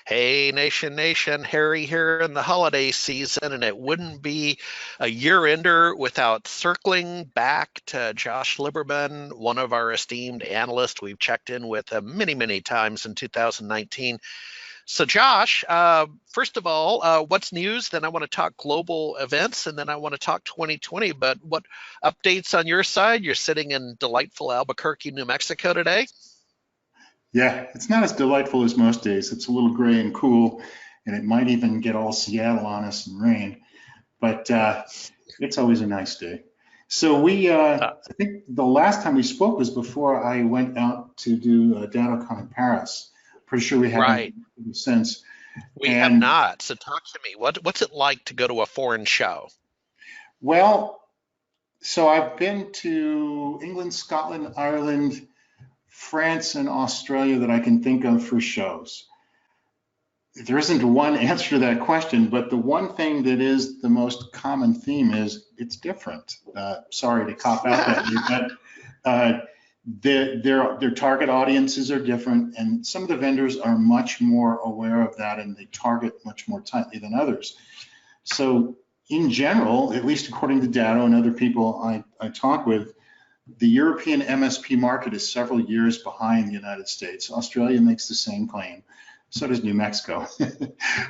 Hey, Nation, Harry here in the holiday season, and it wouldn't be a year-ender without circling back to Josh Liberman, one of our esteemed analysts. We've checked in with many, many times in 2019. So, Josh, first of all, what's news? Then I want to talk global events, and then I want to talk 2020. But what updates on your side? You're sitting in delightful Albuquerque, New Mexico today. Yeah, it's not as delightful as most days. It's a little gray and cool, and it might even get all Seattle on us and rain, but it's always a nice day. So Uh, I think the last time we spoke was before I went out to do DattaCon in Paris. Pretty sure we haven't right. since. We have And not. So talk to me. What's it like to go to a foreign show? well, so I've been to England, Scotland, Ireland, France, and Australia that I can think of for shows. There isn't one answer to that question, but the one thing that is the most common theme is it's different. Sorry to cop out that way, but their target audiences are different, and some of the vendors are much more aware of that, and they target much more tightly than others. So in general, at least according to data and other people I talk with, the European MSP market is several years behind the United States. Australia makes the same claim. So does New Mexico.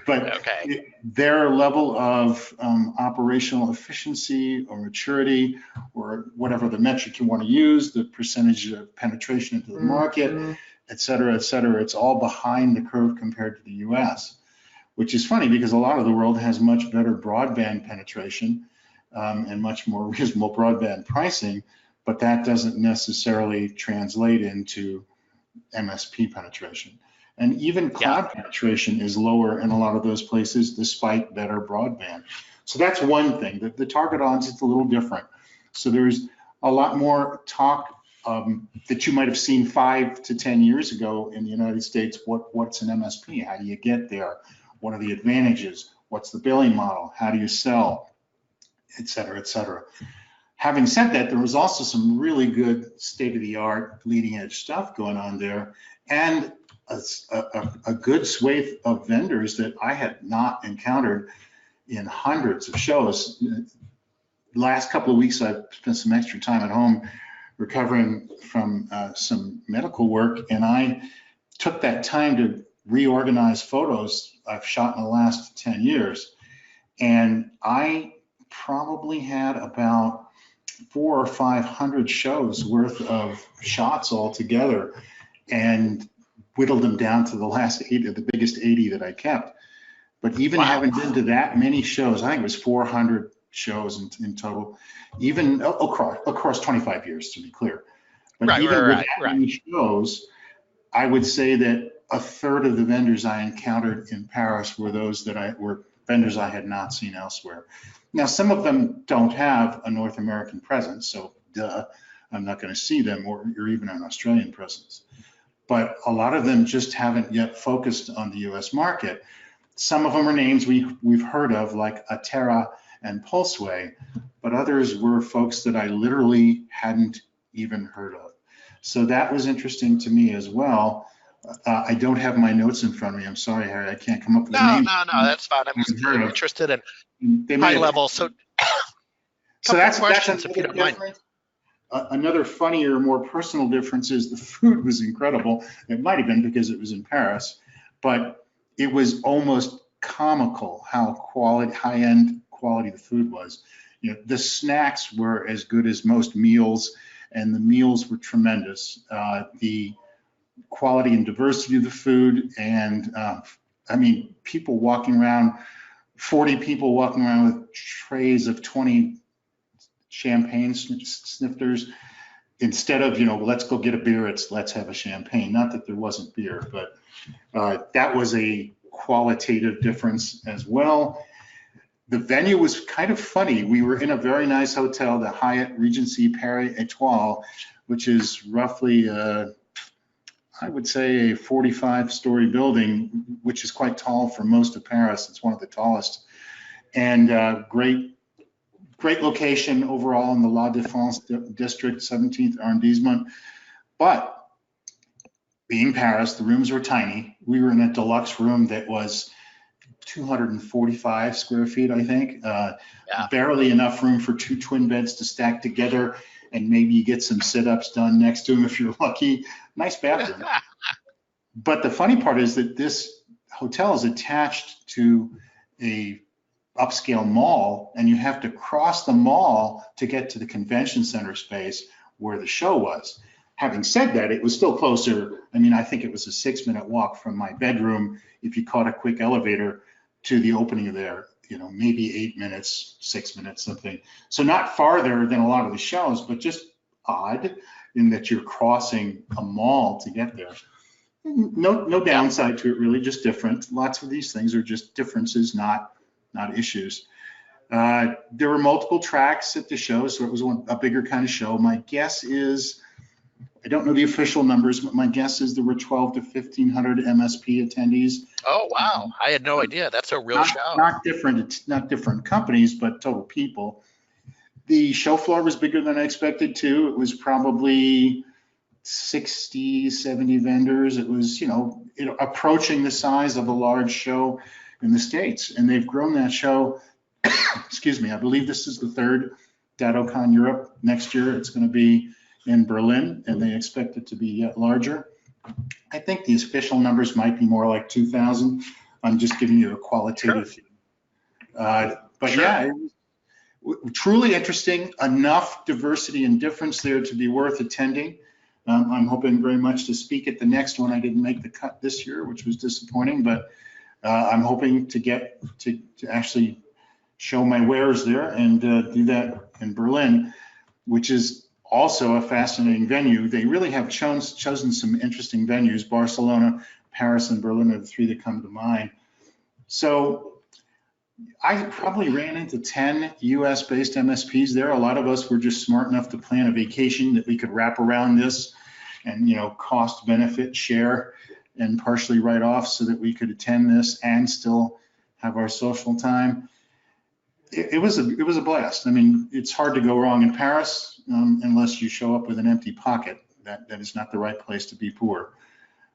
But Okay. their level of operational efficiency or maturity, or whatever the metric you want to use, the percentage of penetration into the market, et cetera, it's all behind the curve compared to the US, which is funny because a lot of the world has much better broadband penetration and much more reasonable broadband pricing, but that doesn't necessarily translate into MSP penetration. And even Yeah. cloud penetration is lower in a lot of those places despite better broadband. So that's one thing, that the target audience is a little different. So there's a lot more talk that you might have seen 5 to 10 years ago in the United States. What's an MSP? How do you get there? What are the advantages? What's the billing model? How do you sell? Et cetera, et cetera. Having said that, there was also some really good state-of-the-art, leading-edge stuff going on there, and a good swathe of vendors that I had not encountered in hundreds of shows. The last couple of weeks, I've spent some extra time at home recovering from some medical work, and I took that time to reorganize photos I've shot in the last 10 years. And I probably had about 400 or 500 shows worth of shots altogether, and whittled them down to the last 8, the biggest 80 that I kept. But even Wow. having been to that many shows, I think it was 400 shows in total, even across 25 years, to be clear. But Right, even right, with right, that right. many shows, I would say that a third of the vendors I encountered in Paris were those that were vendors I had not seen elsewhere. Now, some of them don't have a North American presence, so duh, I'm not going to see them, or even an Australian presence. But a lot of them just haven't yet focused on the US market. Some of them are names we've heard of, like Atera and Pulseway, but others were folks that I literally hadn't even heard of. So that was interesting to me as well. I don't have my notes in front of me. I'm sorry, Harry. I can't come up with the No, names no, no, that's fine. I'm I've just heard of. interested in They may high have. level. So, So couple that's questions, if you another don't mind. difference. Another funnier, more personal difference is the food was incredible. It might have been because it was in Paris, but it was almost comical how high-end quality the food was. You know, the snacks were as good as most meals, and the meals were tremendous. The quality and diversity of the food, and I mean, people walking around, 40 people walking around with trays of 20 champagne snifters. Instead of, let's go get a beer, it's let's have a champagne. Not that there wasn't beer, but that was a qualitative difference as well. The venue was kind of funny. We were in a very nice hotel, the Hyatt Regency Paris Etoile, which is roughly, I would say, a 45-story building, which is quite tall for most of Paris. It's one of the tallest, and great location overall in the La Défense district, 17th arrondissement. But being Paris, the rooms were tiny. We were in a deluxe room that was 245 square feet, I think. Yeah. Barely enough room for 2 twin beds to stack together, and maybe you get some sit-ups done next to them if you're lucky. Nice bathroom. But the funny part is that this hotel is attached to a upscale mall, and you have to cross the mall to get to the convention center space where the show was. Having said that, it was still closer. I mean, I think it was a 6-minute walk from my bedroom if you caught a quick elevator to the opening of there, maybe 8 minutes, 6 minutes, something. So not farther than a lot of the shows, but just odd in that you're crossing a mall to get there. No downside to it really, just different. Lots of these things are just differences, not issues. There were multiple tracks at the show, so it was a bigger kind of show. My guess is, I don't know the official numbers, but my guess is there were 12 to 1,500 MSP attendees. Oh, wow. I had no idea. That's a real show. Not different companies, but total people. The show floor was bigger than I expected too. It was probably 60, 70 vendors. It was, approaching the size of a large show in the States. And they've grown that show, excuse me, I believe this is the 3rd DattaCon Europe. Next year it's going to be in Berlin, and they expect it to be yet larger. I think the official numbers might be more like 2,000. I'm just giving you a qualitative. Sure. But sure. Yeah, it was truly interesting. Enough diversity and difference there to be worth attending. I'm hoping very much to speak at the next one. I didn't make the cut this year, which was disappointing, but I'm hoping to get to actually show my wares there and do that in Berlin, which is also a fascinating venue. They really have chosen some interesting venues. Barcelona, Paris, and Berlin are the 3 that come to mind. So I probably ran into 10 US-based MSPs there. A lot of us were just smart enough to plan a vacation that we could wrap around this and, cost benefit share and partially write off so that we could attend this and still have our social time. It was a blast. I mean, it's hard to go wrong in Paris unless you show up with an empty pocket. That is not the right place to be poor.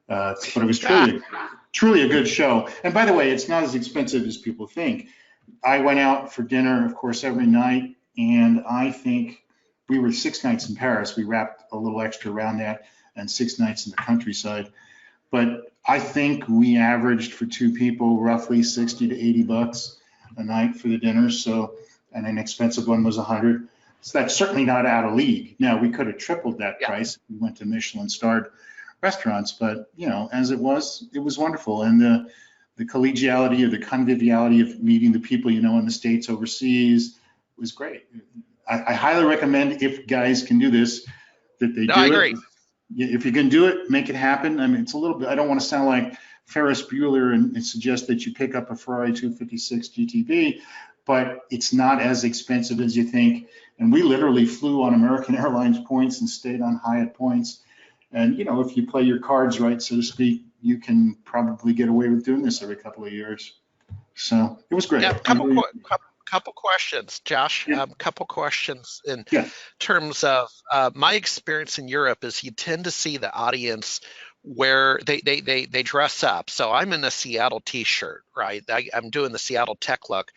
But it was truly a good show. And by the way, it's not as expensive as people think. I went out for dinner, of course, every night, and I think we were 6 nights in Paris. We wrapped a little extra around that, and 6 nights in the countryside. But I think we averaged for 2 people roughly 60 to 80 bucks a night for the dinner. So, and an expensive one was 100. So that's certainly not out of league. Now we could have tripled that price. We went to Michelin-starred restaurants, but as it was wonderful. And the collegiality or the conviviality of meeting the people in the States, overseas was great. I highly recommend, if guys can do this, that they do it. I agree. If you can do it, make it happen. I mean, it's a little bit, I don't want to sound like Ferris Bueller and suggest that you pick up a Ferrari 256 GTB, but it's not as expensive as you think. And we literally flew on American Airlines points and stayed on Hyatt points. And, if you play your cards right, so to speak, you can probably get away with doing this every couple of years. So it was great. Yeah, couple questions, Josh. Yeah. Couple questions in terms of my experience in Europe is you tend to see the audience where they dress up. So I'm in a Seattle t-shirt, right? I'm doing the Seattle tech look.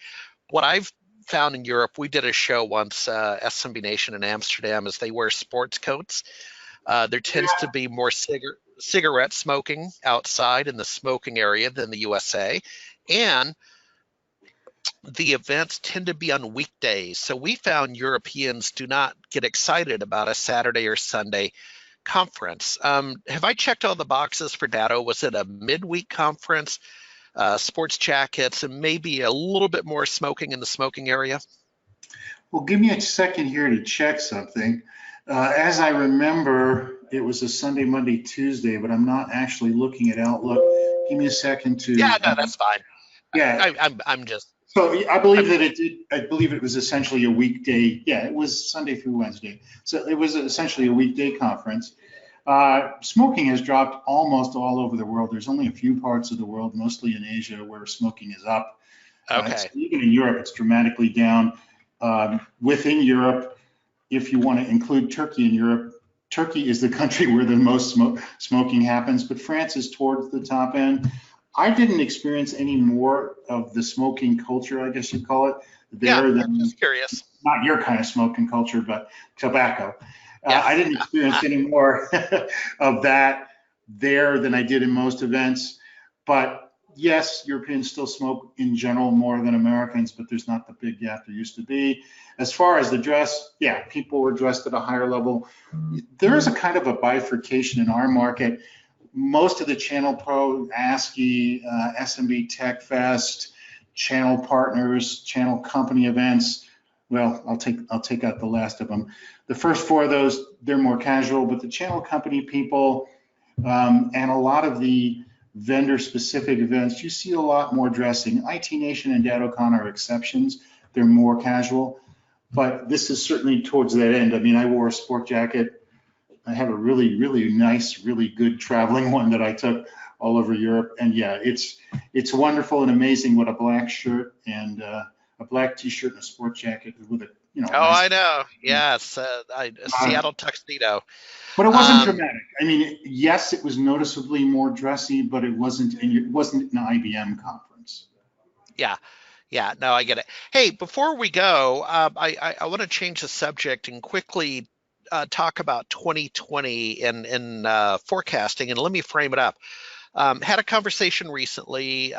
What I've found in Europe, we did a show once, SMB Nation in Amsterdam, is they wear sports coats. There tends to be more cigarette smoking outside in the smoking area than the USA. And the events tend to be on weekdays. So we found Europeans do not get excited about a Saturday or Sunday conference. Have I checked all the boxes for Datto? Was it a midweek conference, sports jackets, and maybe a little bit more smoking in the smoking area? Well, give me a second here to check something. As I remember, it was a Sunday, Monday, Tuesday, but I'm not actually looking at Outlook. Give me a second to. Yeah, no, that's fine. Yeah, I'm just. So I believe that it did. I believe it was essentially a weekday. Yeah, it was Sunday through Wednesday. So it was essentially a weekday conference. Smoking has dropped almost all over the world. There's only a few parts of the world, mostly in Asia, where smoking is up. Okay. Even in Europe, it's dramatically down. Within Europe, if you want to include Turkey in Europe, Turkey is the country where the most smoking happens, but France is towards the top end. I didn't experience any more of the smoking culture, I guess you'd call it, Yeah, there I'm than, just curious. not your kind of smoking culture, but tobacco. Yeah. I didn't experience any more of that there than I did in most events. But yes, Europeans still smoke in general more than Americans, but there's not the big gap there used to be. As far as the dress, yeah, people were dressed at a higher level. There is a kind of a bifurcation in our market. Most of the Channel Pro, ASCII, SMB Tech Fest, channel partners, channel company events. Well, I'll take out the last of them. The first four of those, they're more casual, but the channel company people and a lot of the vendor-specific events, you see a lot more dressing. IT Nation and DattaCon are exceptions. They're more casual, but this is certainly towards that end. I mean, I wore a sport jacket. I have a really, really nice, really good traveling one that I took all over Europe. And yeah, it's wonderful and amazing what a black shirt and a black t-shirt and a sport jacket with a, Oh, nice, I know. Yes, a Seattle tuxedo. but it wasn't Um, dramatic. I mean, yes, it was noticeably more dressy, but it wasn't an IBM conference. yeah, yeah. No, I get it. Hey, before we go, I want to change the subject and quickly talk about 2020 in forecasting, and let me frame it up. Had a conversation recently,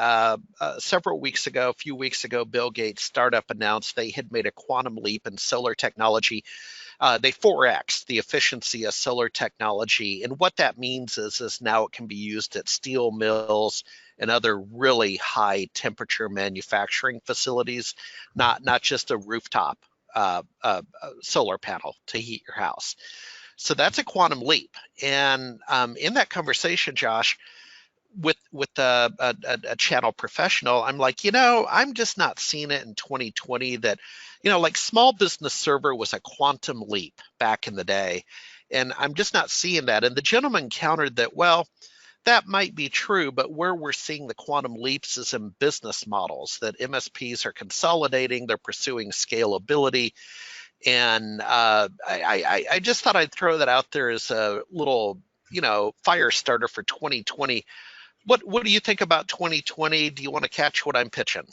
several weeks ago, a few weeks ago, Bill Gates' startup announced they had made a quantum leap in solar technology. They 4x the efficiency of solar technology. And what that means is now it can be used at steel mills and other really high temperature manufacturing facilities, not just a rooftop solar panel to heat your house. So that's a quantum leap. And in that conversation, Josh, with a channel professional, I'm like, I'm just not seeing it in 2020 that, like small business server was a quantum leap back in the day. And I'm just not seeing that. And the gentleman countered that, well, that might be true, but where we're seeing the quantum leaps is in business models, that MSPs are consolidating, they're pursuing scalability. And I just thought I'd throw that out there as a little, fire starter for 2020. What do you think about 2020? Do you want to catch what I'm pitching?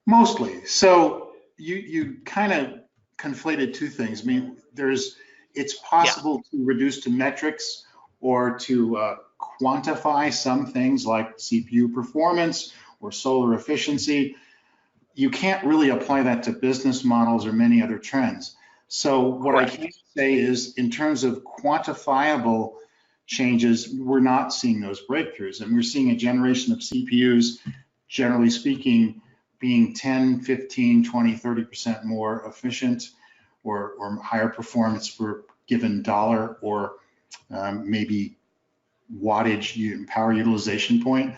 Mostly. So you kind of conflated two things. I mean, it's Yeah. possible to reduce to metrics or to quantify some things like CPU performance or solar efficiency. You can't really apply that to business models or many other trends. So what I Correct. can say is, in terms of quantifiable changes, we're not seeing those breakthroughs. And we're seeing a generation of CPUs, generally speaking, being 10, 15, 20, 30% more efficient or higher performance per given dollar or maybe wattage power utilization point.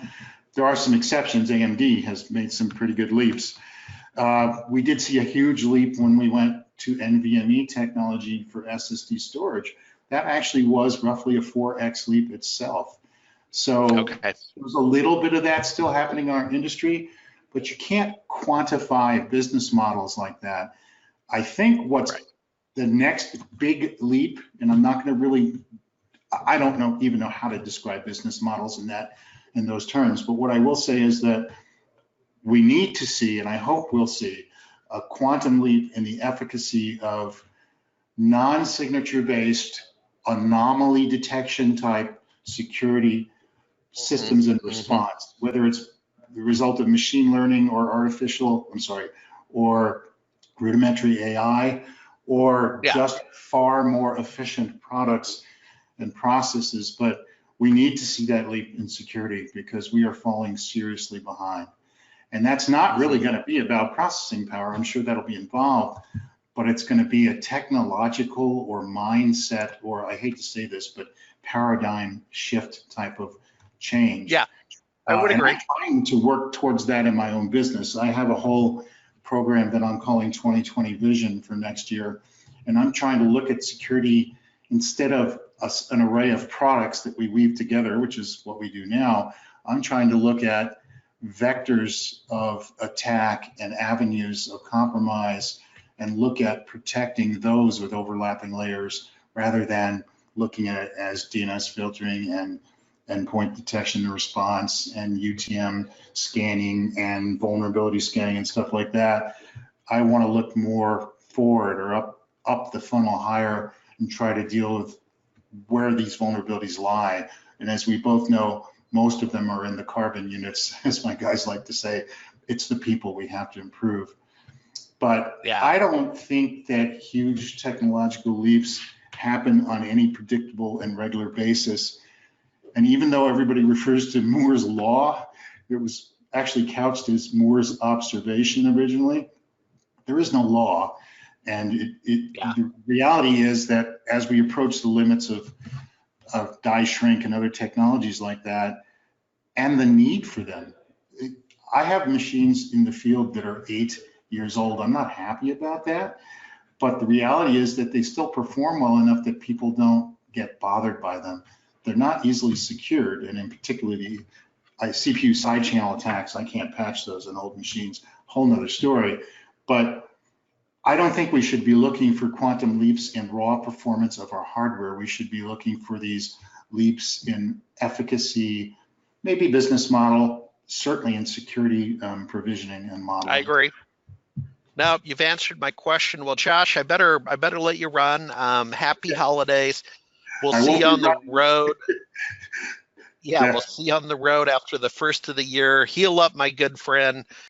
There are some exceptions. AMD has made some pretty good leaps. We did see a huge leap when we went to NVMe technology for SSD storage. That actually was roughly a 4x leap itself. So Okay. there's a little bit of that still happening in our industry, but you can't quantify business models like that. I think what's Right. the next big leap, and I'm not going to really, I don't even know how to describe business models in those terms, but what I will say is that we need to see, and I hope we'll see, a quantum leap in the efficacy of non-signature based anomaly detection type security systems and response, whether it's the result of machine learning or or rudimentary AI, or Yeah. just far more efficient products and processes. But we need to see that leap in security because we are falling seriously behind. And that's not really going to be about processing power. I'm sure that'll be involved, but it's going to be a technological or mindset, or I hate to say this, but paradigm shift type of change. Yeah, I would And agree. I'm trying to work towards that in my own business. I have a whole program that I'm calling 2020 Vision for next year. And I'm trying to look at security instead of an array of products that we weave together, which is what we do now. I'm trying to look at vectors of attack and avenues of compromise and look at protecting those with overlapping layers rather than looking at it as DNS filtering and endpoint detection and response and UTM scanning and vulnerability scanning and stuff like that. I want to look more forward or up the funnel higher and try to deal with where these vulnerabilities lie. And as we both know, most of them are in the carbon units, as my guys like to say. It's the people we have to improve. But Yeah. I don't think that huge technological leaps happen on any predictable and regular basis. And even though everybody refers to Moore's law, it was actually couched as Moore's observation originally. There is no law. And the reality is that as we approach the limits of die shrink and other technologies like that, and the need for them, I have machines in the field that are 8 years old. I'm not happy about that, but the reality is that they still perform well enough that people don't get bothered by them. They're not easily secured, and in particular, the CPU side channel attacks, I can't patch those on old machines, whole nother story. But I don't think we should be looking for quantum leaps in raw performance of our hardware. We should be looking for these leaps in efficacy, maybe business model, certainly in security provisioning and modeling. I agree. Now you've answered my question. Well, Josh, I better let you run. Happy holidays. We'll see you on the road. Yeah, we'll see you on the road after the first of the year. Heal up, my good friend.